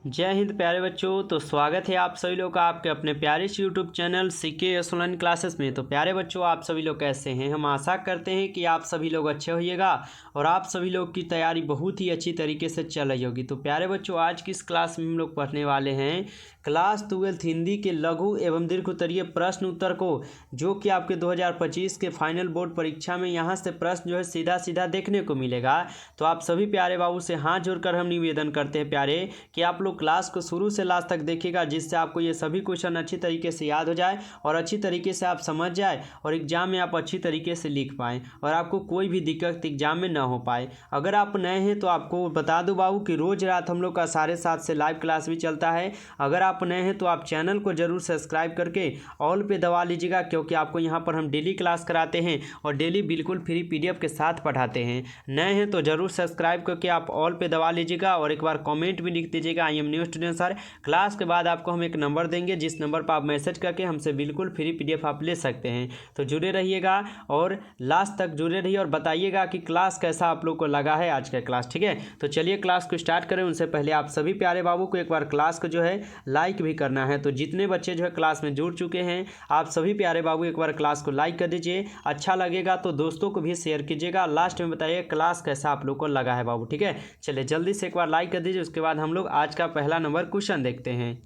जय हिंद प्यारे बच्चों। तो स्वागत है आप सभी लोग का आपके अपने प्यारे से YouTube channel CK online classes में। तो प्यारे बच्चों, आप सभी लोग कैसे हैं? हम आशा करते हैं कि आप सभी लोग अच्छे होइएगा और आप सभी लोग की तैयारी बहुत ही अच्छी तरीके से चल रही होगी। तो प्यारे बच्चों, आज की इस क्लास में हम लोग पढ़ने वाले हैं क्लास 12 हिंदी के लघु एवं दीर्घ उत्तरीय प्रश्न उत्तर को, जो कि आपके 2025 के फाइनल बोर्ड परीक्षा में यहाँ से प्रश्न जो है सीधा सीधा देखने को मिलेगा। तो आप सभी प्यारे बाबू से हाथ जोड़कर हम निवेदन करते हैं प्यारे कि आप लोग क्लास को शुरू से लास्ट तक देखिएगा, जिससे आपको ये सभी क्वेश्चन अच्छी तरीके से याद हो जाए और अच्छी तरीके से आप समझ जाए और एग्जाम में आप अच्छी तरीके से लिख पाएँ और आपको कोई भी दिक्कत एग्जाम में ना हो पाए। अगर आप नए हैं तो आपको बता दूं बाबू कि रोज़ रात हम लोग का 7:30 से लाइव क्लास भी चलता है। अगर आप नए हैं तो आप चैनल को जरूर सब्सक्राइब करके ऑल पे दबा लीजिएगा, क्योंकि आपको यहाँ पर हम डेली क्लास कराते हैं और डेली बिल्कुल फ्री PDF के साथ पढ़ाते हैं। नए हैं तो जरूर सब्सक्राइब करके आप ऑल पे दबा लीजिएगा और एक बार कमेंट भी लिख दीजिएगा, I am new student sir. Class के बाद आपको हम एक नंबर देंगे, जिस नंबर पर आप मैसेज करके हमसे बिल्कुल फ्री PDF आप ले सकते हैं। तो जुड़े रहिएगा और लास्ट तक जुड़े रहिए और बताइएगा कि क्लास कैसा आप लोग को लगा है आज का क्लास। ठीक है, तो चलिए क्लास को स्टार्ट करें। उनसे पहले आप सभी प्यारे बाबू को एक बार क्लास को जो है लाइक भी करना है। तो जितने बच्चे जो है क्लास में जुड़ चुके हैं, आप सभी प्यारे बाबू एक बार क्लास को लाइक कर दीजिए। अच्छा लगेगा तो दोस्तों को भी शेयर कीजिएगा। लास्ट में बताइए क्लास कैसा आप लोग को लगा है बाबू। ठीक है, चलिए जल्दी से एक बार लाइक कर दीजिए। उसके बाद हम लोग आज का पहला नंबर क्वेश्चन देखते हैं।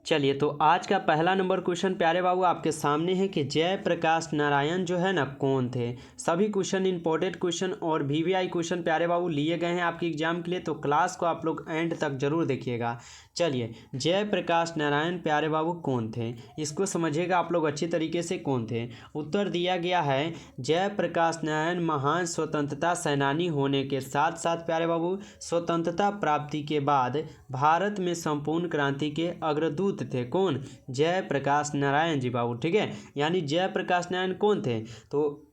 चलिए, तो आज का पहला नंबर क्वेश्चन प्यारे बाबू आपके सामने है कि जयप्रकाश नारायण जो है ना कौन थे। सभी क्वेश्चन इंपॉर्टेंट क्वेश्चन और VVI क्वेश्चन प्यारे बाबू लिए गए हैं आपके एग्जाम के लिए, तो क्लास को आप लोग एंड तक जरूर देखिएगा। चलिए, जयप्रकाश नारायण प्यारे बाबू कौन थे, इसको समझिएगा आप लोग अच्छी तरीके से। कौन थे? उत्तर दिया गया है जयप्रकाश नारायण महान स्वतंत्रता सेनानी होने के साथ साथ प्यारे बाबू स्वतंत्रता प्राप्ति के बाद भारत में संपूर्ण क्रांति के अग्रदूत थे। कौन? जयप्रकाश नारायण जी बाबू। ठीक है, यानी जयप्रकाश नारायण कौन थे? तो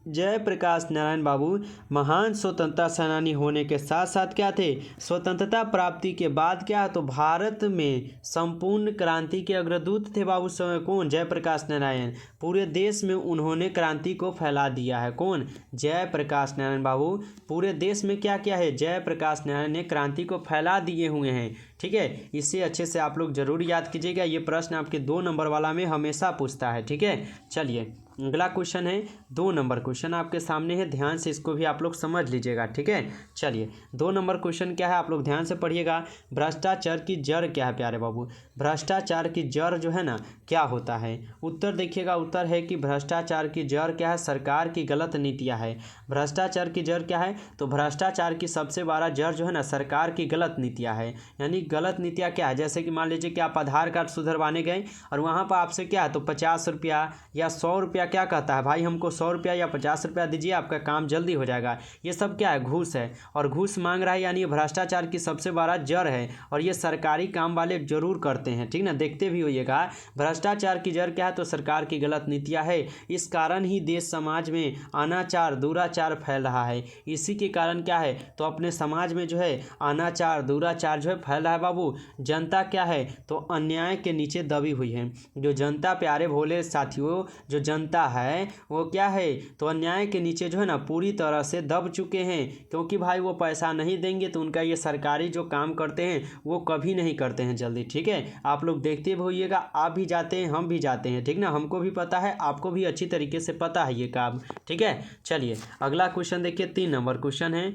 जयप्रकाश नारायण बाबू महान स्वतंत्रता सेनानी होने के साथ साथ क्या थे? स्वतंत्रता प्राप्ति के बाद क्या, तो भारत में संपूर्ण क्रांति के अग्रदूत थे बाबू। कौन? जयप्रकाश नारायण। पूरे देश में उन्होंने क्रांति को फैला दिया है। कौन? जयप्रकाश नारायण बाबू। पूरे देश में क्या क्या है? जयप्रकाश नारायण ने क्रांति को फैला दिए हुए हैं। ठीक है, इसे अच्छे से आप लोग जरूर याद कीजिएगा। ये प्रश्न आपके 2 नंबर वाला में हमेशा पूछता है। ठीक है, चलिए अगला क्वेश्चन है 2 नंबर क्वेश्चन आपके सामने है, ध्यान से इसको भी आप लोग समझ लीजिएगा। ठीक है, चलिए 2 नंबर क्वेश्चन क्या है आप लोग ध्यान से पढ़िएगा। भ्रष्टाचार की जड़ क्या है प्यारे बाबू? भ्रष्टाचार की जड़ जो है ना क्या होता है? उत्तर देखिएगा। उत्तर है कि भ्रष्टाचार की जड़ क्या है? सरकार की गलत नीतियाँ है। भ्रष्टाचार की जड़ क्या है? तो भ्रष्टाचार की सबसे बड़ा जड़ जो है ना सरकार की गलत नीतियाँ है। यानी गलत नीतियाँ क्या है? जैसे कि मान लीजिए कि आप आधार कार्ड सुधरवाने गए और वहाँ पर आपसे क्या है, तो 50 रुपया या 100 रुपया क्या कहता है, भाई हमको 100 रुपया या 50 रुपया दीजिए, आपका काम जल्दी हो जाएगा। ये सब क्या है? घूस है, और घूस मांग रहा है, यानी ये भ्रष्टाचार की सबसे बड़ा जड़ है और ये सरकारी काम वाले जरूर करते हैं। ठीक ना, देखते भी होइएगा। भ्रष्टाचार की जड़ क्या है? तो सरकार की गलत नीतियाँ है। इस कारण ही देश समाज में अनाचार दुराचार फैल रहा है। इसी के कारण क्या है, तो अपने समाज में जो है अनाचार दुराचार जो है फैल रहा है बाबू। जनता क्या है, तो अन्याय के नीचे दबी हुई है। जो जनता प्यारे भोले साथियों, जो जनता है वो क्या है, तो अन्याय के नीचे जो है ना पूरी तरह से दब चुके हैं, क्योंकि भाई वो पैसा नहीं देंगे तो उनका ये सरकारी जो काम करते हैं वो कभी नहीं करते हैं जल्दी। ठीक है, आप लोग देखते भी होइएगा, आप भी जाते हैं, हम भी जाते हैं। ठीक ना, हमको भी पता है, आपको भी अच्छी तरीके से पता है ये काम। ठीक है, चलिए अगला क्वेश्चन देखिए। 3 नंबर क्वेश्चन है।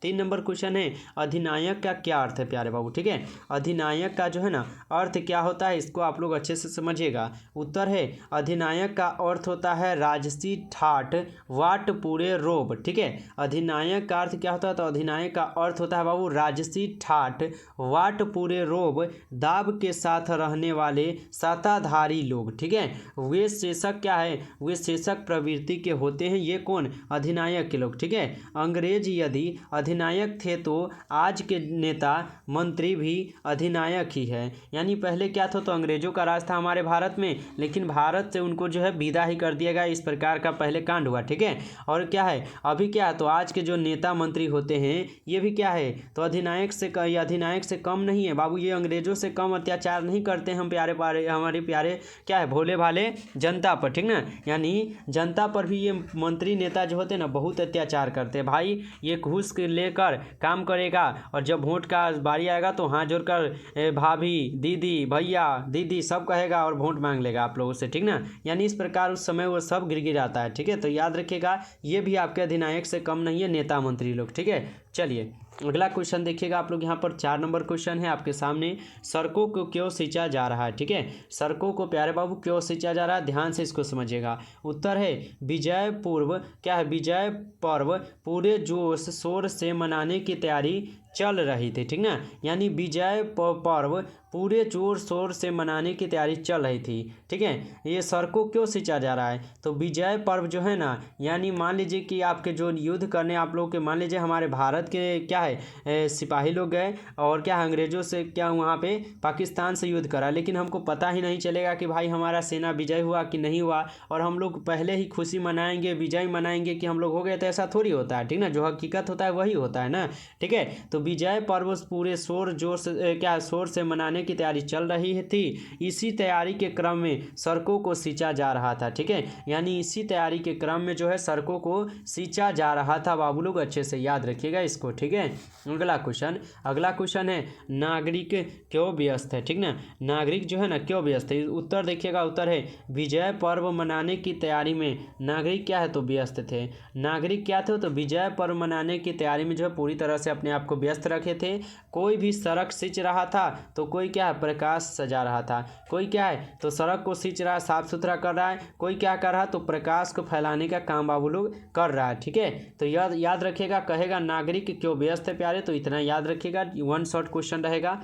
3 नंबर क्वेश्चन है अधिनायक का क्या अर्थ है प्यारे बाबू? ठीक है, अधिनायक का जो है ना अर्थ क्या होता है, इसको आप लोग अच्छे से समझिएगा। उत्तर है अधिनायक का अर्थ होता है राजसी ठाठ वाट पूरे रोब। ठीक है, अधिनायक का अर्थ क्या होता है, तो अधिनायक का अर्थ होता है बाबू राजसी ठाठ वाट पूरे रोब, दाब के साथ रहने वाले सत्ताधारी लोग। ठीक है, वे शासक क्या है, वे शासक प्रवृत्ति के होते हैं। ये कौन? अधिनायक के लोग। ठीक है, अंग्रेज यदि अधिनायक थे तो आज के नेता मंत्री भी अधिनायक ही है। यानी पहले क्या था, तो अंग्रेजों का राज था हमारे भारत में, लेकिन भारत से उनको जो है विदा ही कर दिया गया। इस प्रकार का पहले कांड हुआ। ठीक है, और क्या है अभी क्या है, तो आज के जो नेता मंत्री होते हैं ये भी क्या है, तो अधिनायक से कम नहीं है बाबू। ये अंग्रेजों से कम अत्याचार नहीं करते हम हमारे प्यारे क्या है भोले भाले जनता पर। ठीक ना, यानी जनता पर भी ये मंत्री नेता जो होते हैं ना बहुत अत्याचार करते हैं भाई। ये घूस के लेकर काम करेगा और जब वोट का बारी आएगा तो हाथ जोड़कर भाभी, दीदी, भैया, दीदी सब कहेगा और वोट मांग लेगा आप लोगों से, ठीक ना। यानी इस प्रकार उस समय वो सब गिड़गिड़ाता है, ठीक है। तो याद रखिएगा ये भी आपके अधिनायक से कम नहीं है, नेता मंत्री लोग, ठीक है। चलिए अगला क्वेश्चन देखिएगा आप लोग, यहाँ पर 4 नंबर क्वेश्चन है आपके सामने। सड़कों को क्यों सींचा जा रहा है, ठीक है। सड़कों को प्यारे बाबू क्यों सींचा जा रहा है, ध्यान से इसको समझिएगा। उत्तर है विजय पूर्व, क्या है, विजय पर्व पूरे जोश शोर से मनाने की तैयारी चल रही थी, ठीक ना। यानी विजय पर्व पूरे जोर शोर से मनाने की तैयारी चल रही थी, ठीक है। ये सड़कों क्यों सींचा जा रहा है, तो विजय पर्व जो है ना, यानी मान लीजिए कि आपके जो युद्ध करने आप लोग के, मान लीजिए हमारे भारत के क्या है सिपाही लोग गए और क्या अंग्रेजों से क्या वहाँ पे पाकिस्तान से युद्ध करा, लेकिन हमको पता ही नहीं चलेगा कि भाई हमारा सेना विजय हुआ कि नहीं हुआ, और हम लोग पहले ही खुशी मनाएंगे, विजय मनाएंगे कि हम लोग हो गए, तो ऐसा थोड़ी होता है, ठीक ना। जो हकीकत होता है वही होता है ना, ठीक है। तो विजय पर्व पूरे शोर जोर से क्या शोर से मनाने की तैयारी चल रही थी। इसी तैयारी के क्रम में सड़कों को सींचा जा रहा था, ठीक है। यानी इसी तैयारी के क्रम में जो है सड़कों को सींचा जा रहा था। बाबू लोग अच्छे से याद रखिएगा इसको, ठीक है। अगला क्वेश्चन है नागरिक क्यों व्यस्त है, ठीक ना। नागरिक जो है ना क्यों व्यस्त है, उत्तर देखिएगा। उत्तर है विजय पर्व मनाने की तैयारी में नागरिक क्या है तो व्यस्त थे। नागरिक क्या थे तो विजय पर्व मनाने की तैयारी में जो है पूरी तरह से अपने आप को व्यस्त रखे थे। कोई भी सड़क सींच रहा था तो कोई क्या है प्रकाश सजा रहा था, कोई क्या है तो सड़क को सींच रहा है, साफ सुथरा कर रहा है, कोई क्या कर रहा है तो प्रकाश को फैलाने का काम बाबू लोग कर रहा है, ठीक है। तो याद रखिएगा, कहेगा नागरिक क्यों व्यस्त है प्यारे, तो इतना याद रखिएगा, 1 शॉर्ट क्वेश्चन रहेगा।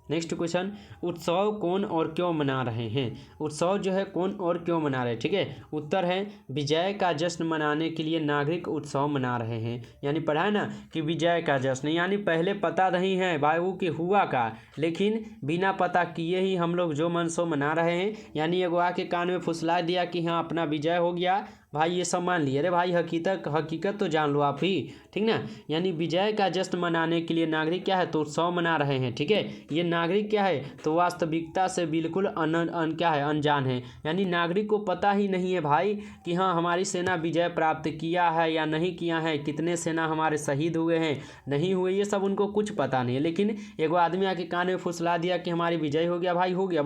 नेक्स्ट क्वेश्चन उत्सव कौन और क्यों मना रहे हैं। उत्सव जो है कौन और क्यों मना रहे हैं, ठीक है। उत्तर है विजय का जश्न मनाने के लिए नागरिक उत्सव मना रहे हैं। यानी पढ़ा है ना कि विजय का जश्न, यानी पहले पता नहीं है भाई कि हुआ का, लेकिन बिना पता किए ही हम लोग जो मन सो मना रहे हैं। यानी एगो आके कान में फुसला दिया कि हाँ अपना विजय हो गया भाई, ये सब मान लिए, अरे भाई हकीकत तो जान लो आप ही, ठीक ना। यानी विजय का जश्न मनाने के लिए नागरिक क्या है तो उत्सव मना रहे हैं, ठीक है। ये नागरिक क्या है तो वास्तविकता से बिल्कुल अनजान है। यानी नागरिक को पता ही नहीं है भाई कि हाँ हमारी सेना विजय प्राप्त किया है या नहीं किया है, कितने सेना हमारे शहीद हुए हैं नहीं हुए, ये सब उनको कुछ पता नहीं है। लेकिन एगो आदमी आके कान में फुसला दिया कि हमारी विजय हो गया, भाई हो गया,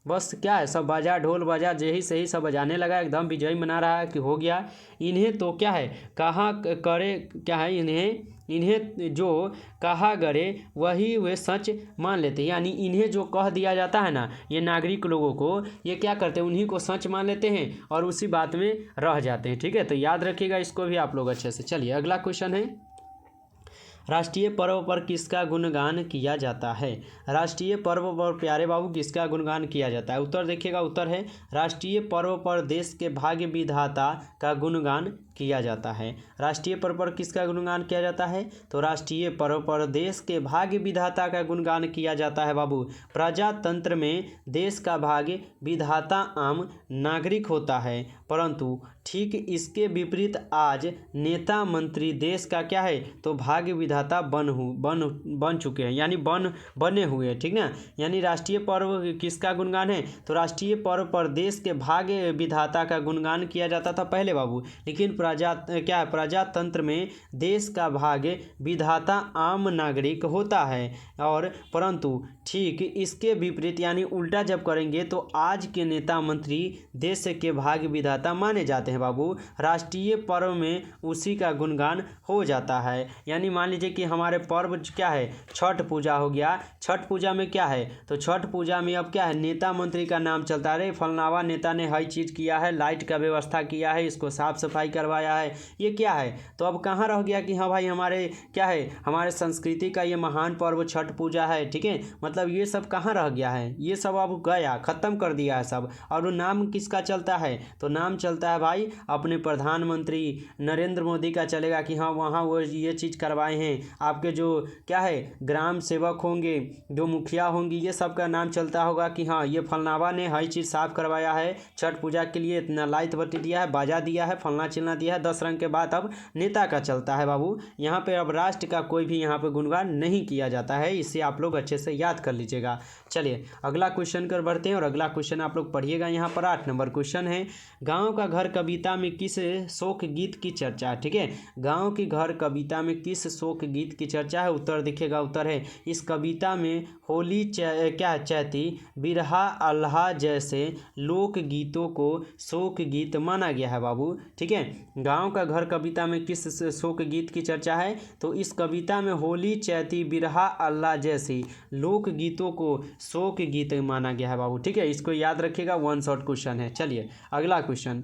बस क्या है, सब बाजा ढोल बाजा यही सही सब बजाने लगा, एकदम विजय मना रहा है कि हो गया। इन्हें तो क्या है कहा करे, क्या है इन्हें जो कहा करे वही वे सच मान लेते हैं। यानी इन्हें जो कह दिया जाता है ना, ये नागरिक लोगों को, ये क्या करते हैं उन्हीं को सच मान लेते हैं और उसी बात में रह जाते हैं, ठीक है। तो याद रखिएगा इसको भी आप लोग अच्छे से। चलिए अगला क्वेश्चन है राष्ट्रीय पर्व पर किसका गुणगान किया जाता है। राष्ट्रीय पर्व पर प्यारे बाबू किसका गुणगान किया जाता है। उत्तर देखिएगा। उत्तर है राष्ट्रीय पर्व पर देश के भाग्य विधाता का गुणगान किया जाता है। राष्ट्रीय पर्व पर किसका गुणगान किया जाता है तो राष्ट्रीय पर्व पर देश के भाग्य विधाता का गुणगान किया जाता है बाबू। प्रजातंत्र में देश का भाग्य विधाता आम नागरिक होता है, परंतु ठीक इसके विपरीत आज नेता मंत्री देश का क्या है तो भाग्य विधाता बन चुके हैं, यानी बने हुए हैं, ठीक ना। यानी राष्ट्रीय पर्व किसका गुणगान है तो राष्ट्रीय पर्व पर देश के भाग्य विधाता का गुणगान किया जाता था पहले बाबू, लेकिन प्रजातंत्र में देश का भाग्य विधाता आम नागरिक होता है, और परंतु ठीक इसके विपरीत यानी उल्टा जब करेंगे तो आज के नेता मंत्री देश के भाग्य विधाता माने जाते हैं बाबू। राष्ट्रीय पर्व में उसी का गुणगान हो जाता है। यानी मान लीजिए कि हमारे पर्व क्या है छठ पूजा हो गया, छठ पूजा में क्या है तो छठ पूजा में अब क्या है नेता मंत्री का नाम चलता है, फलनावा नेता ने हर चीज़ किया है, लाइट का व्यवस्था किया है, इसको साफ सफाई करवाया है, ये क्या है तो अब कहाँ रह गया कि हाँ भाई हमारे क्या है हमारे संस्कृति का ये महान पर्व छठ पूजा है, ठीक है। मतलब ये सब कहाँ रह गया है, ये सब अब गया, ख़त्म कर दिया है सब। और वो नाम किसका चलता है तो नाम चलता है भाई अपने प्रधानमंत्री नरेंद्र मोदी का चलेगा कि हाँ वहाँ वो ये चीज़ करवाए हैं। आपके जो क्या है ग्राम सेवक होंगे, जो मुखिया होंगी, ये सब का नाम चलता होगा कि हाँ ये फलनावा ने हर चीज़ साफ करवाया है, छठ पूजा के लिए इतना लाइट बत्ती दिया है, बाजा दिया है, फलना चिलना दिया है। 10 रंग के बाद अब नेता का चलता है बाबू। यहाँ पे अब राष्ट्र का कोई भी यहाँ पे गुणगान नहीं किया जाता है, इसे आप लोग अच्छे से याद कर लीजिएगा। चलिए अगला क्वेश्चन कर बढ़ते हैं और अगला क्वेश्चन आप लोग पढ़िएगा। यहाँ पर 8 नंबर क्वेश्चन है, गाँव का घर कविता में किस शोक गीत की चर्चा है। ठीक है, गाँव की घर कविता में किस शोक गीत की चर्चा है। उत्तर दिखेगा, उत्तर है इस कविता में होली क्या चैती बिरहा अल्लाह जैसे लोक गीतों को शोक गीत माना गया है बाबू। ठीक है, गांव का घर कविता में किस शोक गीत की चर्चा है, तो इस कविता में होली चैती बिरहा अल्लाह जैसी लोक गीतों को शोक गीत माना गया है बाबू। ठीक है, इसको याद रखिएगा, 1 शॉर्ट क्वेश्चन है। चलिए अगला क्वेश्चन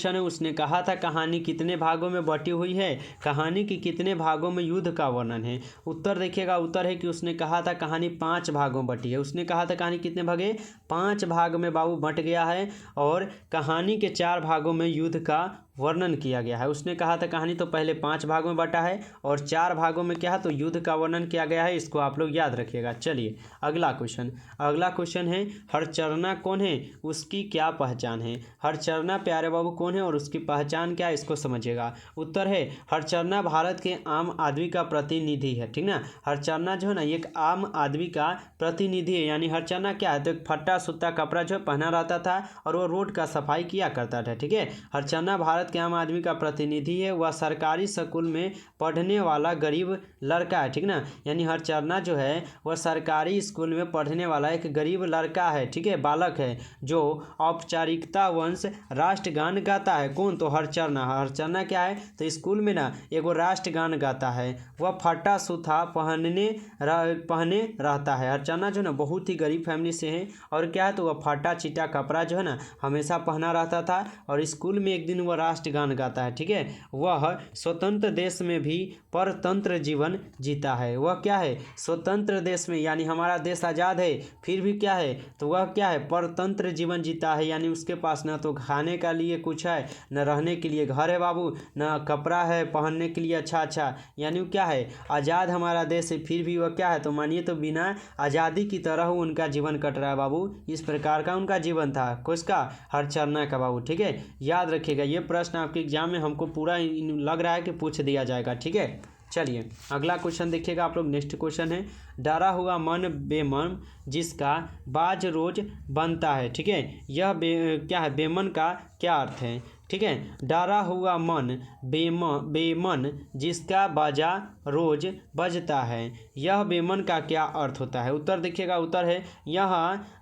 है, उसने कहा था कहानी कितने भागों में बटी हुई है। कहानी के कितने भागों में युद्ध का वर्णन है। उत्तर देखिएगा, उत्तर है कि उसने कहा था कहानी 5 भागों में बटी है। उसने कहा था कहानी कितने भागे, 5 भाग में बाबू बट गया है और कहानी के 4 भागों में युद्ध का वर्णन किया गया है। उसने कहा था कहानी तो पहले 5 भागों में बटा है और 4 भागों में क्या है, तो युद्ध का वर्णन किया गया है। इसको आप लोग याद रखिएगा। चलिए अगला क्वेश्चन है, हरचरना कौन है, उसकी क्या पहचान है। हरचरना प्यारे बाबू कौन है और उसकी पहचान क्या है, इसको समझिएगा। उत्तर है हरचरना भारत के आम आदमी का प्रतिनिधि है। ठीक ना, हरचरना जो है ना एक आम आदमी का प्रतिनिधि है। यानी हरचरना क्या है, तो एक फट्टा सुत्ता कपड़ा जो पहना रहता था और वो रोड का सफाई किया करता था। ठीक है, हरचरना भारत के आम आदमी का प्रतिनिधि है। वह सरकारी स्कूल में पढ़ने वाला गरीब लड़का है। ठीक ना, यानी हरचरना जो है वह सरकारी स्कूल में पढ़ने वाला एक गरीब लड़का है। ठीक है, बालक है जो औपचारिकता वंश राष्ट्रगान गाता है। कौन, तो हरचरना क्या है, तो स्कूल में ना एगो राष्ट्रगान गाता है। वह फटा सुथा पहने रहता है। हरचरना जो ना बहुत ही गरीब फैमिली से है और क्या है, तो वह फटा चिटा कपड़ा जो है ना हमेशा पहना रहता था और स्कूल में एक दिन वह राष्ट्रगान गाता है। ठीक है, वह स्वतंत्र देश में भी परतंत्र जीवन जीता है। वह क्या है, स्वतंत्र देश में, यानी हमारा देश आज़ाद है फिर भी क्या है, तो वह क्या है, परतंत्र जीवन जीता है। यानी उसके पास ना तो खाने का लिए कुछ है, न रहने के लिए घर है बाबू, न कपड़ा है पहनने के लिए अच्छा, यानी क्या है, आज़ाद हमारा देश है फिर भी वह क्या है, तो मानिए तो बिना आज़ादी की तरह उनका जीवन कट रहा है बाबू। इस प्रकार का उनका जीवन था, किसका, हरचरना का बाबू। ठीक है, याद रखिएगा, ये प्रश्न आपके एग्जाम में हमको पूरा लग रहा है कि पूछ दिया जाएगा। ठीक है, चलिए अगला क्वेश्चन देखिएगा आप लोग। नेक्स्ट क्वेश्चन है, डरा हुआ मन बेमन जिसका बाज रोज बनता है। ठीक है, यह क्या है, बेमन का क्या अर्थ है। ठीक है, डरा हुआ मन बेमन जिसका बाजा रोज बजता है, यह बेमन का क्या अर्थ होता है। उत्तर देखिएगा, उत्तर है यह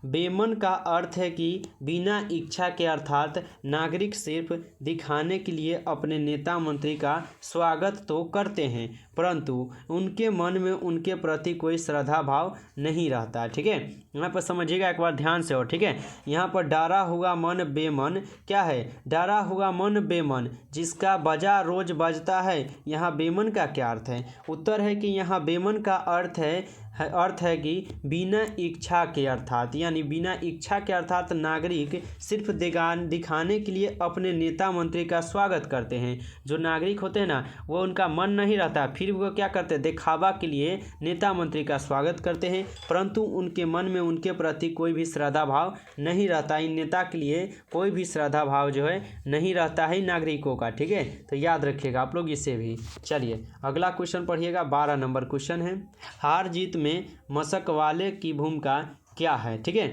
बेमन का अर्थ है कि बिना इच्छा के, अर्थात नागरिक सिर्फ दिखाने के लिए अपने नेता मंत्री का स्वागत तो करते हैं परंतु उनके मन में उनके प्रति कोई श्रद्धा भाव नहीं रहता। ठीक है, यहाँ पर समझिएगा एक बार ध्यान से। और ठीक है, यहाँ पर डरा हुआ मन बेमन क्या है, डरा हुआ मन बेमन जिसका बजा रोज बजता है, यहाँ बेमन का क्या अर्थ है। उत्तर है कि यहाँ बेमन का अर्थ है कि बिना इच्छा के, अर्थात यानी बिना इच्छा के अर्थात नागरिक सिर्फ दिखाने के लिए अपने नेता मंत्री का स्वागत करते हैं। जो नागरिक होते हैं ना, वो उनका मन नहीं रहता, फिर वो क्या करते हैं, दिखावा के लिए नेता मंत्री का स्वागत करते हैं परंतु उनके मन में उनके प्रति कोई भी श्रद्धा भाव नहीं रहता। इन नेता के लिए कोई भी श्रद्धा भाव जो है नहीं रहता है नागरिकों का। ठीक है, तो याद रखिएगा आप लोग इसे भी। चलिए अगला क्वेश्चन पढ़िएगा, 12 नंबर क्वेश्चन है, हार जीत में मशक वाले की भूमिका क्या है। ठीक है,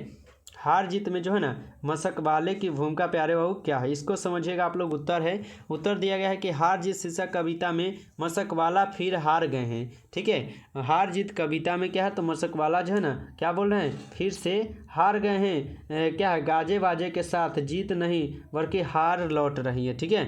हार जीत में जो है ना मशक वाले की भूमिका प्यारे बाबू क्या है, इसको समझिएगा आप लोग। उत्तर दिया गया है कि हार जीत शीर्षक कविता में मशक वाला फिर हार गए हैं। ठीक है, हार जीत कविता में क्या है, तो मशक वाला जो है ना क्या बोल रहे हैं, फिर से हार गए हैं। क्या है, गाजे बाजे के साथ जीत नहीं बल्कि हार लौट रही है। ठीक है,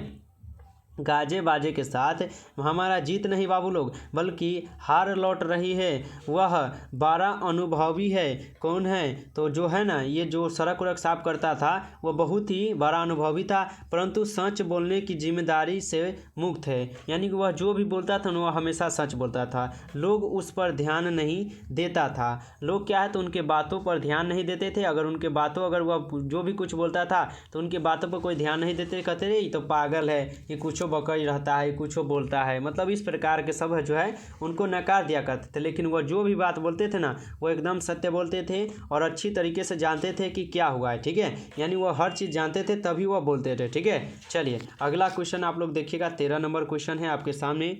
गाजे बाजे के साथ हमारा जीत नहीं बाबू लोग बल्कि हार लौट रही है। वह बड़ा अनुभवी है। कौन है, तो जो है ना ये जो सड़क उड़क साफ करता था वह बहुत ही बड़ा अनुभवी था परंतु सच बोलने की जिम्मेदारी से मुक्त है। यानी कि वह जो भी बोलता था वह हमेशा सच बोलता था, लोग उस पर ध्यान नहीं देता था। लोग क्या है, तो उनके बातों पर ध्यान नहीं देते थे। अगर वह जो भी कुछ बोलता था तो उनके बातों पर कोई ध्यान नहीं देते, कहते ये तो पागल है, ये कुछ बकई रहता है, कुछ बोलता है, मतलब इस प्रकार के सब जो है उनको नकार दिया करते थे। लेकिन वह जो भी बात बोलते थे ना वो एकदम सत्य बोलते थे और अच्छी तरीके से जानते थे कि क्या हुआ है, ठीक है, यानी वो हर चीज़ जानते थे तभी वह बोलते थे, ठीक है। चलिए अगला क्वेश्चन आप लोग देखिएगा, 13 नंबर क्वेश्चन है आपके सामने।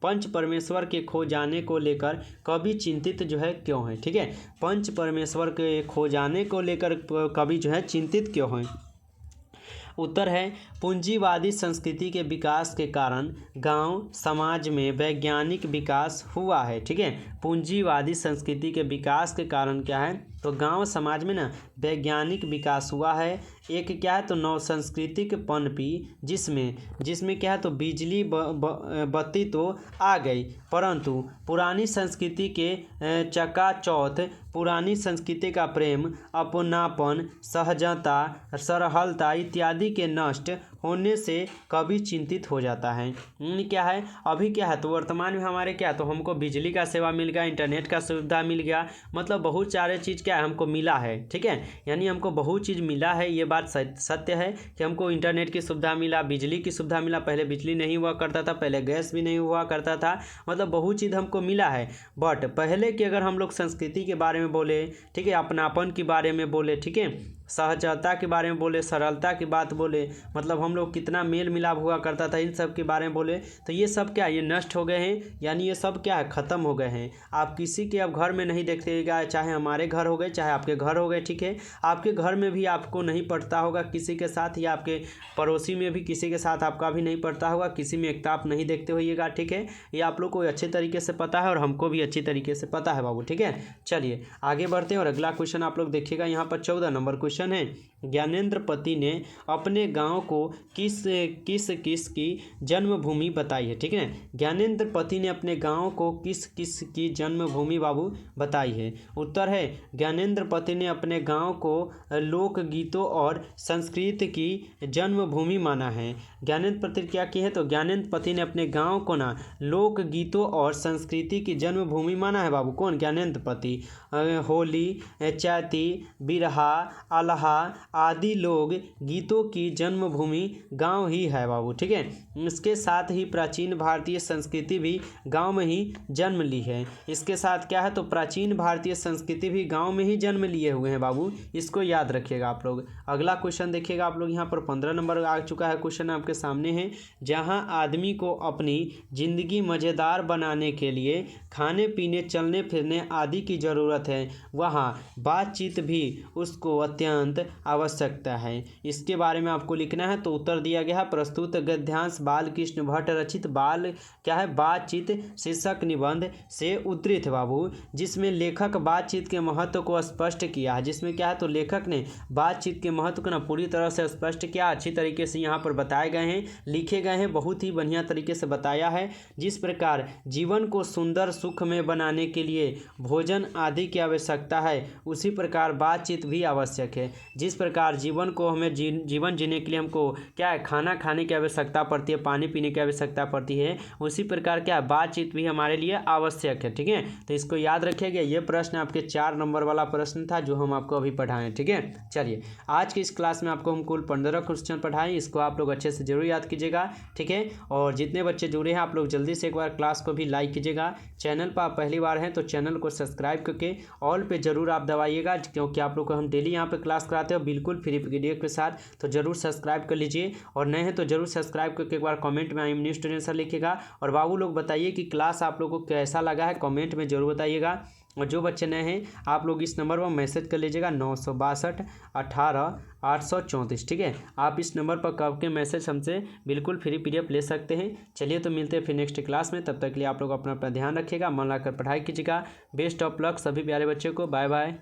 पंच परमेश्वर के खो जाने को लेकर कवि चिंतित जो है क्यों है, ठीक है। पंच परमेश्वर के खो जाने को लेकर कवि जो है चिंतित क्यों है। उत्तर है पूंजीवादी संस्कृति के विकास के कारण गांव समाज में वैज्ञानिक विकास हुआ है, ठीक है। पूंजीवादी संस्कृति के विकास के कारण क्या है, तो गांव समाज में ना वैज्ञानिक विकास हुआ है। एक क्या है, तो नव सांस्कृतिक पनपी, जिसमें क्या है, तो बिजली बत्ती तो आ गई, परंतु पुरानी संस्कृति के चकाचौंध, पुरानी संस्कृति का प्रेम, अपनापन, सहजता, सरलता इत्यादि के नष्ट होने से कभी चिंतित हो जाता है। क्या है, अभी क्या है, तो वर्तमान में हमारे क्या, तो हमको बिजली का सेवा मिल गया, इंटरनेट का सुविधा मिल गया, मतलब बहुत सारे चीज़ क्या है हमको मिला है, ठीक है, यानी हमको बहुत चीज़ मिला है। ये बात सत्य है कि हमको इंटरनेट की सुविधा मिला, बिजली की सुविधा मिला। पहले बिजली नहीं हुआ करता था, पहले गैस भी नहीं हुआ करता था, मतलब बहुत चीज़ हमको मिला है। बट पहले की अगर हम लोग संस्कृति के बारे में बोले, ठीक है, अपनापन के बारे में बोले, ठीक है, सहजता के बारे में बोले, सरलता की बात बोले, मतलब हम लोग कितना मेल मिलाप हुआ करता था, इन सब के बारे में बोले, तो ये सब क्या, ये नष्ट हो गए हैं, यानी ये सब क्या है, ख़त्म हो गए हैं। आप किसी के अब घर में नहीं देखिएगा, चाहे हमारे घर हो गए, चाहे आपके घर हो गए, ठीक है, आपके घर में भी आपको नहीं पड़ता होगा किसी के साथ, या आपके पड़ोसी में भी किसी के साथ आपका भी नहीं पड़ता होगा, किसी में एकता आप नहीं देखते होइएगा, ठीक है, ये आप लोग को अच्छे तरीके से पता है और हमको भी अच्छी तरीके से पता है बाबू, ठीक है। चलिए आगे बढ़ते हैं और अगला क्वेश्चन आप लोग देखिएगा, यहाँ पर 14 नंबर क्वेश्चन है। ज्ञानेंद्र पति ने अपने गांव को किस किस किस की जन्मभूमि बताई है, ठीक है। ज्ञानेंद्र पति ने अपने गांव को किस किस की जन्मभूमि बाबू बताई है। उत्तर है ज्ञानेंद्र पति ने अपने गांव को लोक गीतों और संस्कृत की जन्मभूमि माना है। ज्ञानेंद्र पति क्या की है, तो ज्ञानेंद्र पति ने अपने गांव को ना लोक गीतों और संस्कृति की जन्मभूमि माना है बाबू। कौन, ज्ञानेंद्र पति। होली, चैती, बिरहा, अल्हा आदि लोग गीतों की जन्मभूमि गांव ही है बाबू, ठीक है। इसके साथ ही प्राचीन भारतीय संस्कृति भी गांव में ही जन्म ली है। इसके साथ क्या है, तो प्राचीन भारतीय संस्कृति भी गांव में ही जन्म लिए हुए हैं बाबू, इसको याद रखिएगा आप लोग। अगला क्वेश्चन देखिएगा आप लोग, यहाँ पर 15 नंबर आ चुका है क्वेश्चन आपके सामने है। जहाँ आदमी को अपनी जिंदगी मज़ेदार बनाने के लिए खाने पीने, चलने फिरने आदि की ज़रूरत है, वहाँ बातचीत भी उसको अत्यंत आवश्यकता है। इसके बारे में आपको लिखना है, तो उत्तर दिया गया है प्रस्तुत गद्यांश बाल कृष्ण भट्ट रचित बाल क्या है, बातचीत शीर्षक निबंध से उद्धृत है बाबू, जिसमें लेखक बातचीत के महत्व को स्पष्ट किया है। जिसमें क्या है, तो लेखक ने बातचीत के महत्व को ना पूरी तरह से स्पष्ट किया, अच्छी तरीके से यहाँ पर बताए गए हैं, लिखे गए हैं, बहुत ही बढ़िया तरीके से बताया है। जिस प्रकार जीवन को सुंदर सुखमय बनाने के लिए भोजन आदि की आवश्यकता है, उसी प्रकार बातचीत भी आवश्यक है। जिस प्रकार जीवन को हमें जीवन जीने के लिए हमको क्या है, खाना खाने की आवश्यकता पड़ती है, पानी पीने की आवश्यकता पड़ती है, उसी प्रकार क्या बातचीत भी हमारे लिए आवश्यक है, ठीक है। तो इसको याद रखिएगा, ये प्रश्न आपके 4 नंबर वाला प्रश्न था जो हम आपको अभी पढ़ाएं, ठीक है। चलिए आज की इस क्लास में आपको हम कुल 15 क्वेश्चन पढ़ाएं, इसको आप लोग अच्छे से जरूर याद कीजिएगा, ठीक है। और जितने बच्चे जुड़े हैं आप लोग जल्दी से एक बार क्लास को भी लाइक कीजिएगा। चैनल पर आप पहली बार हैं तो चैनल को सब्सक्राइब करके ऑल पे जरूर आप दबाइएगा, क्योंकि आप लोग को हम डेली यहाँ पे क्लास कराते हो बिल्कुल फ्री पीडीएफ के साथ, तो जरूर सब्सक्राइब कर लीजिए। और नए हैं तो जरूर सब्सक्राइब करके एक बार कमेंट में I am new student sir लिखिएगा। और बाबू लोग बताइए कि क्लास आप लोग को कैसा लगा है, कमेंट में जरूर बताइएगा। और जो बच्चे नए हैं आप लोग इस नंबर पर मैसेज कर लीजिएगा 962 18 834, ठीक है। आप इस नंबर पर कब के मैसेज हमसे बिल्कुल फ्री पीडीएफ ले सकते हैं। चलिए तो मिलते हैं फिर नेक्स्ट क्लास में, तब तक के लिए आप लोग अपना ध्यान रखिएगा, मन लगाकर पढ़ाई कीजिएगा। बेस्ट ऑफ लक सभी प्यारे बच्चों को, बाय बाय।